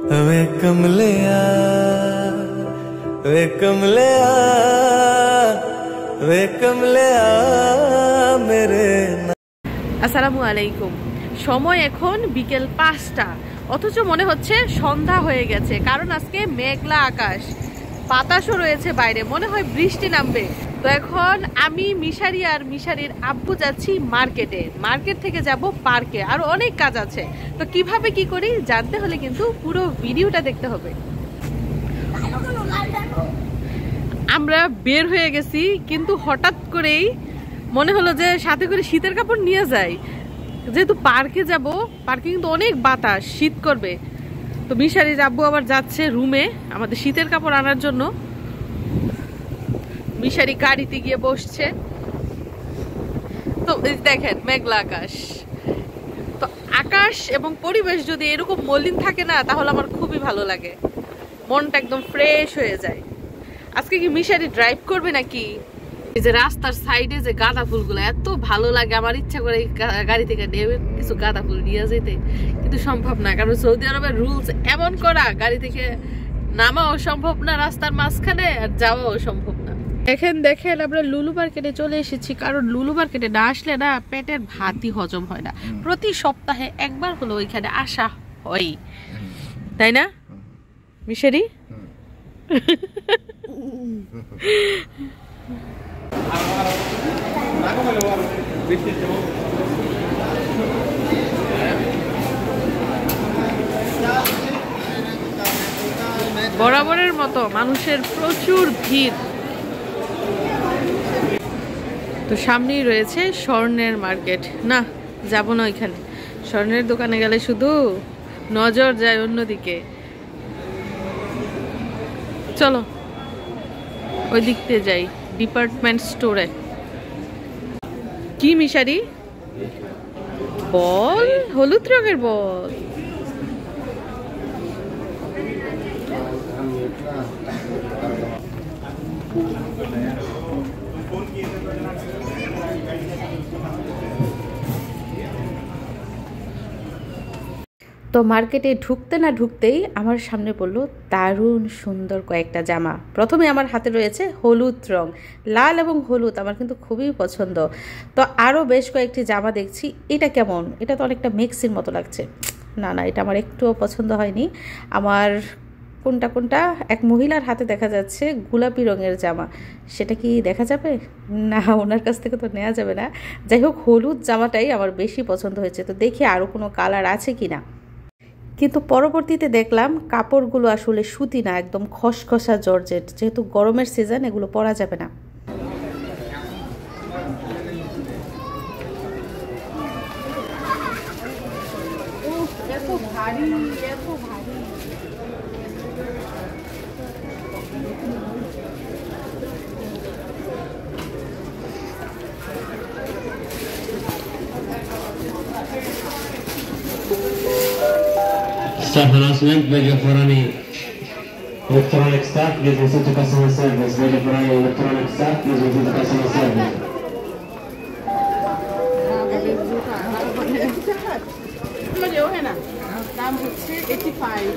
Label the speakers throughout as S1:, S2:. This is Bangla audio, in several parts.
S1: वे कमलिया वे कमलिया वे कमलिया मेरे।
S2: আসসালামু আলাইকুম। সময় এখন বিকেল ৫টা, অথচ মনে হচ্ছে সন্ধ্যা হয়ে গেছে, কারণ আজকে মেঘলা আকাশ, বাতাসও রয়েছে বাইরে, মনে হয় বৃষ্টি নামবে। তো এখন আমি মিশারি আর মিশারির আব্বু যাচ্ছি মার্কেট থেকে যাব পার্কে, আর অনেক কাজ আছে। তো কিভাবে কি করি জানতে হলে কিন্তু পুরো ভিডিওটা দেখতে হবে। আমরা বের হয়ে গেছি, কিন্তু হঠাৎ করেই মনে হলো যে সাথে করে শীতের কাপড় নিয়ে যাই, যেহেতু পার্কে যাব। পার্কে কিন্তু অনেক বাতাস, শীত করবে। তো মিশারির আব্বু আবার যাচ্ছে রুমে আমাদের শীতের কাপড় আনার জন্য। মিশারি গাড়িতে গিয়ে বসছে। তো দেখেন মেঘলা আকাশ, তো আকাশ এবং পরিবেশ যদি এরকম মলিন থাকে না, তাহলে আমার খুবই ভালো লাগে, মনটা একদম ফ্রেশ হয়ে যায়। আজকে কি মিশারি ড্রাইভ করবে নাকি? এই যে রাস্তার সাইডে যে গাঁদা ফুলগুলো এত ভালো লাগে, আমার ইচ্ছা করে গাড়ি থেকে নেমে কিছু গাঁদা ফুল নিয়ে যেতে, কিন্তু সম্ভব না, কারণ সৌদি আরবের রুলস এমন করা, গাড়ি থেকে নামাও সম্ভব না রাস্তার মাঝখানে, আর যাওয়াও সম্ভব না। দেখেন আমরা লুলু মার্কেটে চলে এসেছি, কারণ লুলু মার্কেটে না আসলে না পেটের ভাতই হজম হয় না। প্রতি সপ্তাহে একবার হলো ওইখানে আসা হয়, তাই না মিশারি? বরাবরের মতো মানুষের প্রচুর ভিড়। তো সামনেই রয়েছে স্বর্ণের মার্কেট। না, যাব না ওইখানে, স্বর্ণের দোকানে গেলে শুধু নজর যায় অন্যদিকে। চলো ওই দিক দিয়ে যাই, ডিপার্টমেন্ট স্টোরে। কি মিশারি? বল, হলুদ রঙের বল। তো মার্কেটে ঢুকতে না ঢুকতেই আমার সামনে পড়লো দারুণ সুন্দর কয়েকটা জামা। প্রথমে আমার হাতে রয়েছে হলুদ রং, লাল এবং হলুদ আমার কিন্তু খুবই পছন্দ। তো আরও বেশ কয়েকটি জামা দেখছি, এটা কেমন, এটা তো অনেকটা মিক্সির মতো লাগছে। না না, এটা আমার একটুও পছন্দ হয়নি। আমার কোনটা এক মহিলার হাতে দেখা যাচ্ছে গোলাপি রঙের জামা, সেটা কি দেখা যাবে? না, ওনার কাছ থেকে তো নেওয়া যাবে না। যাই হোক, হলুদ জামাটাই আমার বেশি পছন্দ হয়েছে। তো দেখি আরও কোনো কালার আছে কি না। কিন্তু পরবর্তীতে দেখলাম কাপড়গুলো আসলে সুতি না, একদম খসখসা জর্জেট। যেহেতু গরমের সিজন, এগুলো পরা যাবে না। এত ভারী, এত ভারী।
S3: Staff announcement, waiting for any electronic staff, please visit the customer service. Waiting for any electronic staff, please visit the customer service.
S2: দাম হচ্ছে 85।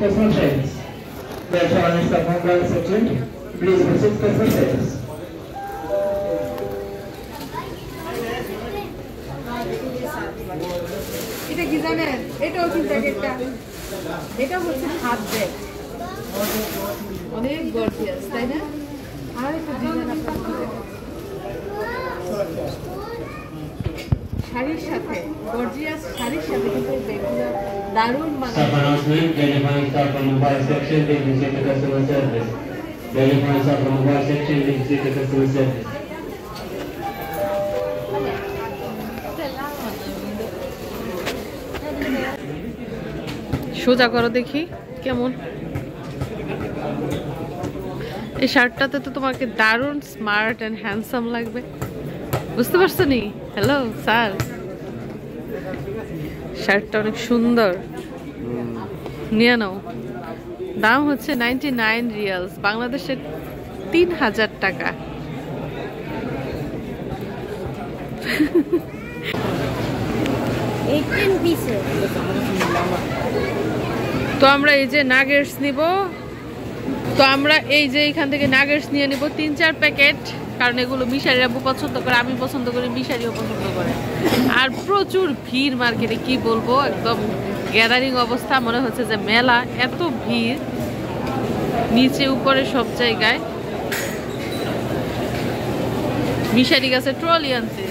S3: Customer service. Therefore, on the mobile section, please visit customer service.
S2: এটা কি জানেন? এটাও কিন্তু একটা, এটা হচ্ছে হাত ব্যাগ, অনেক গর্জিয়াস, তাই না? আর একটা ডিজাইন আপনাদের শাড়ির সাথে, গর্জিয়াস শাড়ির সাথে কিন্তু ব্যাগগুলো দারুণ মানে।
S3: Staff announcement, telephone staff on mobile section, please visit the customer service. Telephone staff on mobile section, please visit the customer service.
S2: সোজা করো দেখি কেমন। এই শার্টটাতে তো তোমাকে দারুণ স্মার্ট এন্ড হ্যান্ডসাম লাগবে, বুঝতে পারছো নি? হ্যালো স্যার, শার্টটা অনেক সুন্দর, নিয়ে নাও। দাম হচ্ছে 99 রিয়ালস, বাংলাদেশের 3000 টাকা। তো আমরা এই যে নাগেটস নিব, তো আমরা এই যে এখান থেকে নাগেটস নিয়ে নিব 3-4 প্যাকেট, কারণ এগুলো মিশারি আব্বু পছন্দ করে, আমি পছন্দ করি, মিশারিও পছন্দ করে। আর প্রচুর ভিড় মার্কেটে, কি বলবো, একদম গ্যাদারিং অবস্থা, মনে হচ্ছে যে মেলা, এত ভিড় নিচে উপরে সব জায়গায়। মিশারি গাছে ট্রলি আনছে।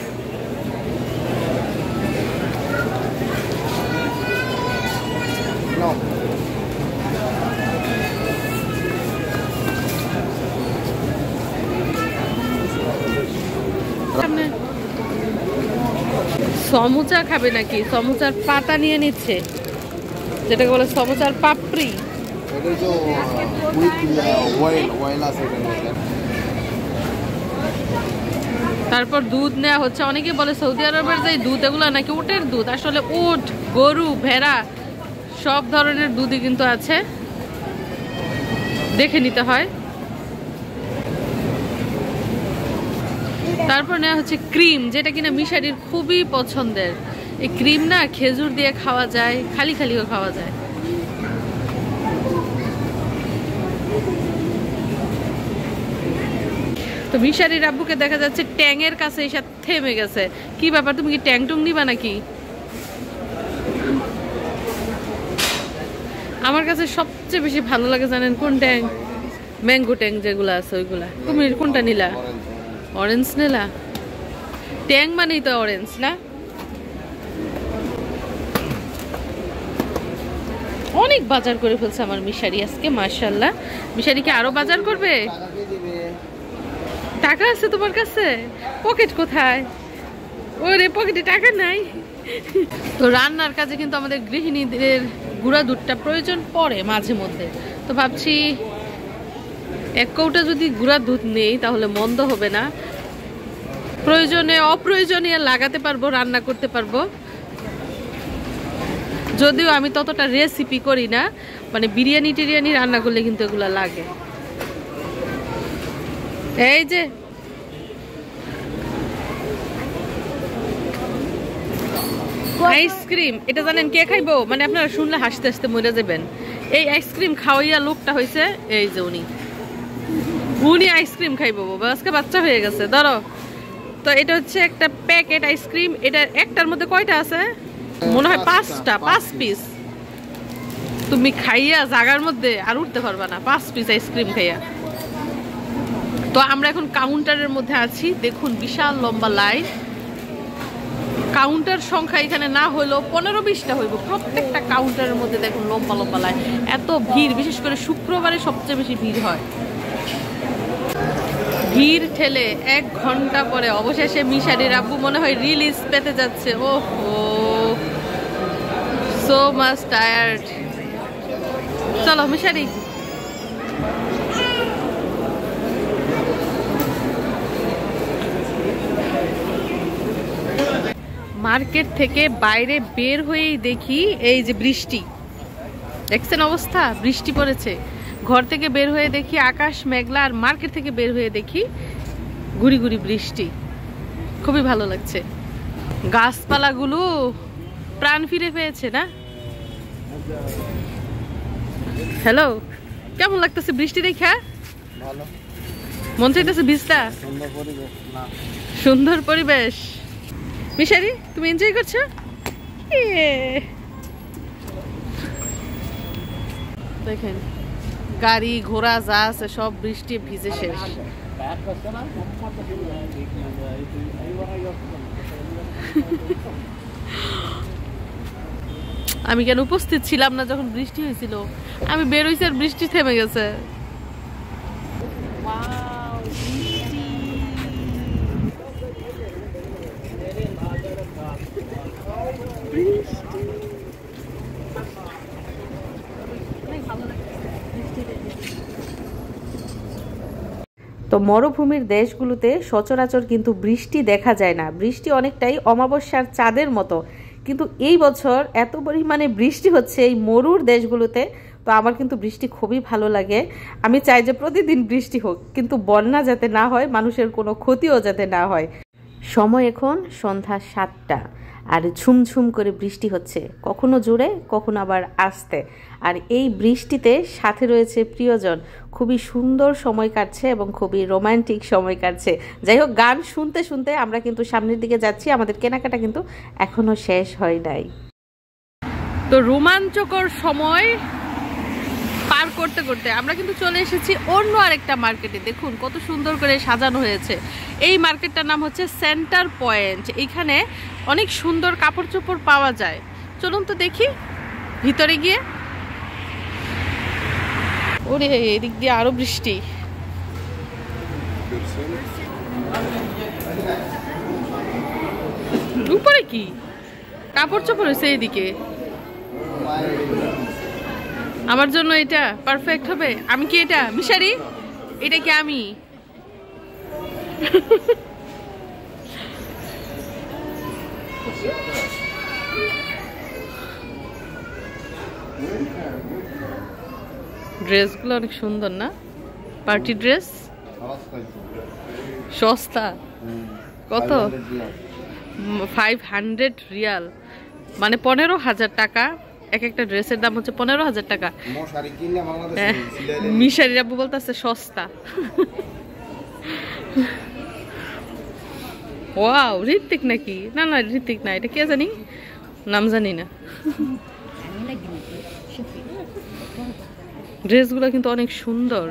S2: সমুচা খাবে নাকি? সমুচার পাতা নিয়ে নিচ্ছে, যেটাকে বলে সমুচার পাপড়ি। তারপর দুধ নেওয়া হচ্ছে। অনেকে বলে সৌদি আরবের যে দুধ, এগুলো নাকি উটের দুধ, আসলে উট, গরু, ভেড়া সব ধরনের দুধই কিন্তু আছে, দেখে নিতে হয়। তারপর নেওয়া হচ্ছে ক্রিম, যেটা কিনা মিশারির খুবই পছন্দের। এই ক্রিম না খেজুর দিয়ে খাওয়া যায়, খালি খালিও খাওয়া যায়। তো মিশারির আব্বুকে দেখা যাচ্ছে ট্যাংয়ের কাছে এসে থেমে গেছে। কি ব্যাপার, তুমি কি ট্যাং টুং নিবা নাকি? আমার কাছে সবচেয়ে বেশি ভালো লাগে জানেন কোন ট্যাং? ম্যাঙ্গো ট্যাং যেগুলো আছে ওইগুলা। তুমি কোনটা নিলা? অরেঞ্জ নিলা? ট্যাং মানেই তো অরেঞ্জ না? অনেক বাজার করে ফেলছে আমার মিশারি আজকে, মাশাআল্লাহ। মিশারি কি আরো বাজার করবে? টাকা আছে তোমার কাছে? পকেট কোথায়? ওরে পকেটে টাকা নাই। তো রান্নার কাজে কিন্তু আমাদের গৃহিণীদের গুঁড়া দুধটা প্রয়োজন পড়ে মাঝে মধ্যে। তো ভাবছি 1 কৌটা যদি গুঁড়া দুধ নেই তাহলে মন্দ হবে না। প্রয়োজনে অপ্রয়োজনীয় লাগাতে পারবো, রান্না করতে পারবো। যদিও আমি ততটা রেসিপি করি না, মানে বিরিয়ানি টিরিয়ানি রান্না করলে কিন্তু এগুলা লাগে। এই যে আইসক্রিম, এটা জানেন কে খাইবো? মানে আপনারা শুনলে হাসতে হাসতে মরে যাবেন। এই আইসক্রিম খাওয়াইয়া লোকটা হয়েছে এই যে উনি আইসক্রিম খাইবো। আজকে বাচ্চা হয়ে গেছে, ধরো। তো এটা হচ্ছে একটা প্যাকেট আইসক্রিম। এটা একটার মধ্যে কয়টা আছে? মনে হয় 5টা, 5 পিস। তুমি খাইয়া জাগার মধ্যে আর উঠতে পারবা না, 5 পিস আইসক্রিম খাইয়া। তো আমরা এখন কাউন্টারের মধ্যে আছি, দেখুন বিশাল লম্বা লাইন। কাউন্টার সংখ্যা এখানে না হলেও 15-20টা হইব। প্রত্যেকটা কাউন্টারের মধ্যে দেখুন লম্বা লম্বা লাইন, এত ভিড়। বিশেষ করে শুক্রবারে সবচেয়ে বেশি ভিড় হয়। ভিড় ঠেলে 1 ঘন্টা পরে অবশেষে মিশারির আব্বু মনে হয় রিলিজ পেতে যাচ্ছে। ওহো, সো মাচ টায়ার্ড। চলো মিশারি। মার্কেট থেকে বাইরে বের হয়েই দেখি এই যে বৃষ্টি, দেখছেন অবস্থা? বৃষ্টি পড়েছে। ঘর থেকে বের হয়ে দেখি আকাশ মেঘলা, আর মার্কেট থেকে বের হয়ে দেখি গুড়ি গুড়ি বৃষ্টি। খুবই ভালো লাগছে। গাছপালাগুলো প্রাণ ফিরে পেয়েছে না? হ্যালো, কেমন লাগতেছে বৃষ্টি দেখা? ভালো মন চাইতেছে ভিজতে। সুন্দর পরিবেশ। মিশারি, তুমি এনজয় করছো? দেখেন গাড়ি ঘোড়া যা আছে সব বৃষ্টি ভিজে শেষ। আমি কেন উপস্থিত ছিলাম না যখন বৃষ্টি হয়েছিল? আমি বের হইছি আর বৃষ্টি থেমে গেছে। তো মরুভূমির দেশগুলোতে সচরাচর কিন্তু বৃষ্টি দেখা যায় না। বৃষ্টি অনেকটাই অমাবস্যার চাঁদের মতো, কিন্তু এই বছর এত পরিমাণে বৃষ্টি হচ্ছে এই মরুর দেশগুলোতে, তো আমার কিন্তু বৃষ্টি খুবই ভালো লাগে। আমি চাই যে প্রতিদিন বৃষ্টি হোক, কিন্তু বন্যা যাতে না হয়, মানুষের কোনো ক্ষতিও যাতে না হয়। সময় এখন সন্ধ্যা 7টা, আর ঝুমঝুম করে বৃষ্টি হচ্ছে, কখনো জোরে কখনো আবার আস্তে। আর এই বৃষ্টিতে সাথে রয়েছে প্রিয়জন, খুবই সুন্দর সময় কাটছে এবং খুবই রোমান্টিক সময় কাটছে। যাই হোক, গান শুনতে শুনতে আমরা কিন্তু সামনের দিকে যাচ্ছি, আমাদের কেনাকাটা কিন্তু এখনো শেষ হয় নাই। তো রোমাঞ্চকর সময় পার করতে করতে আমরা কিন্তু চলে এসেছি অন্য আরেকটা মার্কেটে। দেখুন কত সুন্দর করে সাজানো হয়েছে। এই মার্কেটটার নাম হচ্ছে সেন্টার পয়েন্ট। এইখানে অনেক সুন্দর কাপড় চোপড় পাওয়া যায়। চলুন তো দেখি ভিতরে গিয়ে। ওরে, এদিক দিয়ে আরো বৃষ্টি। উপরে কি কাপড় চোপড় হয়েছে এইদিকে? আমার জন্য এটা পারফেক্ট হবে। আমি কি এটা মিশারি? এটা কি আমি? ড্রেসগুলো অনেক সুন্দর না? পার্টি ড্রেস সস্তা। কত? 500 রিয়াল, মানে 15,000 টাকা। এক একটা ড্রেসের দাম হচ্ছে 15,000 টাকা। মিশারির আব্বু বলতেছে সস্তা। ওয়াও, ঋত্বিক নাকি? না না, ঋত্বিক না, এটা কে জানি, নাম জানি না। ড্রেসগুলো কিন্তু অনেক সুন্দর।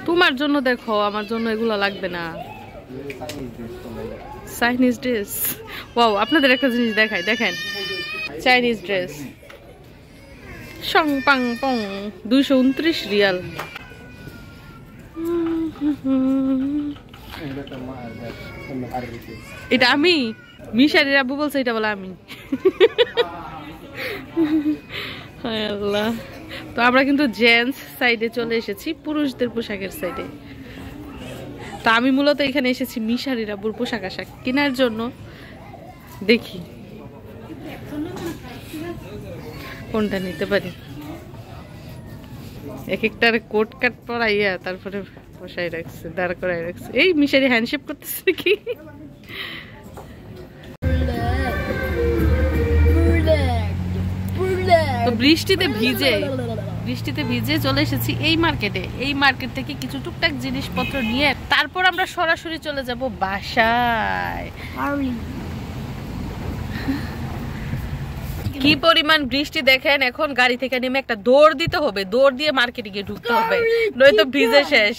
S2: তোমার জন্য দেখো, আমার জন্য এগুলো লাগবে না। Chinese dress, wow. আপনাদের একটা জিনিস দেখাই, দেখেন চাইনিজ ড্রেস, সং পাং পং, 229 রিয়াল। এটা আমি? মিশারির আব্বু বলছে এটা বলে আমি। হায় আল্লাহ। তো আমরা কিন্তু জেন্টস সাইডে চলে এসেছি, পুরুষদের পোশাকের সাইডে। তো আমি মূলত এখানে এসেছি মিশারির আব্বুর পোশাক আশাক কেনার জন্য। দেখি কোনটা নিতে পারি। এক একটার কোট কাট পরাইয়া তারপরে বসাই রাখছে, দাঁড় করাই রাখছে। এই মিশারি হ্যান্ডশেপ করতেছে কি? তো বৃষ্টিতে ভিজে চলে এসেছি এই মার্কেটে। এই মার্কেট থেকে কিছু টুকটাক জিনিসপত্র নিয়ে তারপর আমরা সরাসরি চলে যাব বাসায়। কি পরিমাণ বৃষ্টি দেখেন। এখন গাড়ি থেকে নেমে একটা দৌড় দিতে হবে, দৌড় দিয়ে মার্কেটে গিয়ে ঢুকতে হবে, নয়তো ভিজে শেষ।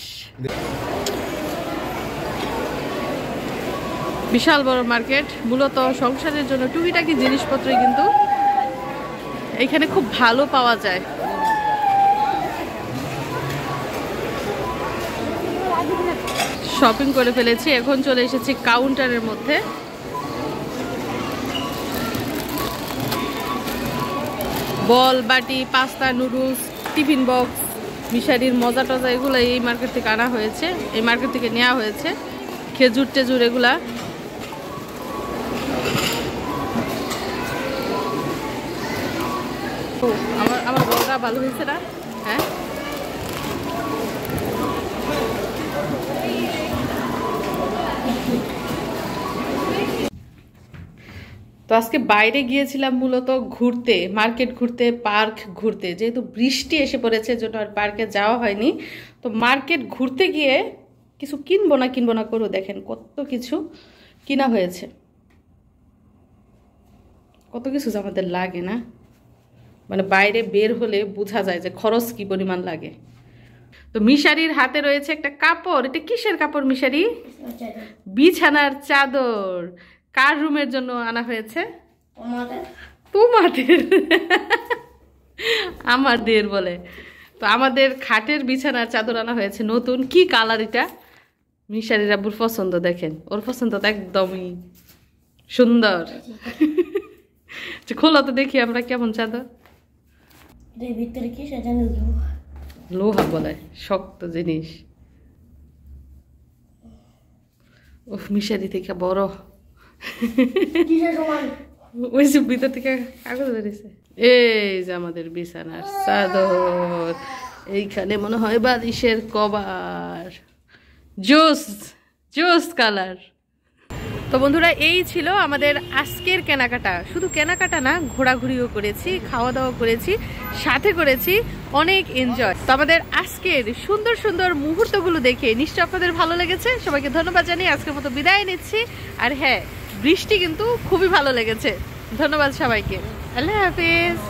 S2: বিশাল বড় মার্কেট, মূলত সংসারের জন্য টুকিটাকি জিনিসপত্রই কিন্তু এখানে খুব ভালো পাওয়া যায়। শপিং করে ফেলেছি, এখন চলে এসেছি কাউন্টারের মধ্যে। বল, বাটি, পাস্তা, নুডলস, টিফিন বক্স, মিশারির মজা টজা, এগুলো এই মার্কেট থেকে আনা হয়েছে, এই মার্কেট থেকে নেওয়া হয়েছে। খেজুর টেজুর এগুলা। আমার বলটা ভালো হয়েছে না? হ্যাঁ, তো আজকে বাইরে গিয়েছিলাম মূলত ঘুরতে, মার্কেট ঘুরতে, পার্ক ঘুরতে। যেহেতু বৃষ্টি এসে পড়েছে জন্য আর পার্কে যাওয়া হয়নি। তো মার্কেট ঘুরতে গিয়ে কিছু কিনবো না করো, দেখেন কত কিছু কিনা হয়েছে, কত কিছু যে আমাদের লাগে না, মানে বাইরে বের হলে বোঝা যায় যে খরচ কি পরিমাণ লাগে। তো মিশারির হাতে রয়েছে একটা কাপড়। এটা কিসের কাপড় মিশারি? বিছানার চাদর। কার রুমের জন্য আনা হয়েছে? তোমাদের। আমাদের বলে। তো আমাদের খাটের বিছানার চাদর আনা হয়েছে নতুন। কি কালার এটা? মিশারির আব্বুর পছন্দ, দেখেন ওর পছন্দ তো একদমই সুন্দর। খোলা তো দেখি আমরা কেমন চাদর।
S4: এর ভিতরে কি সাজানো
S2: লোহা বলে, শক্ত জিনিস। উফ, মিশারি থেকে বড়।
S4: কিসের সমান?
S2: ওই যে ভিতর থেকে কাগজ বেরিয়েছে। এই যে আমাদের বিছানার চাদর, এইখানে মনে হয় বালিশের কভার। জোস জোস কালার। তো বন্ধুরা, এই ছিল আমাদের আজকের কেনাকাটা। শুধু কেনাকাটা না, ঘোরাঘুরিও করেছি, খাওয়া দাওয়া করেছি, সাথে করেছি অনেক এনজয়। তো আমাদের আজকের সুন্দর সুন্দর মুহূর্তগুলো দেখে নিশ্চয় আপনাদের ভালো লেগেছে। সবাইকে ধন্যবাদ জানিয়ে আজকের মতো বিদায় নিচ্ছি। আর হ্যাঁ, বৃষ্টি কিন্তু খুবই ভালো লেগেছে। ধন্যবাদ সবাইকে। আল্লাহ হাফিজ।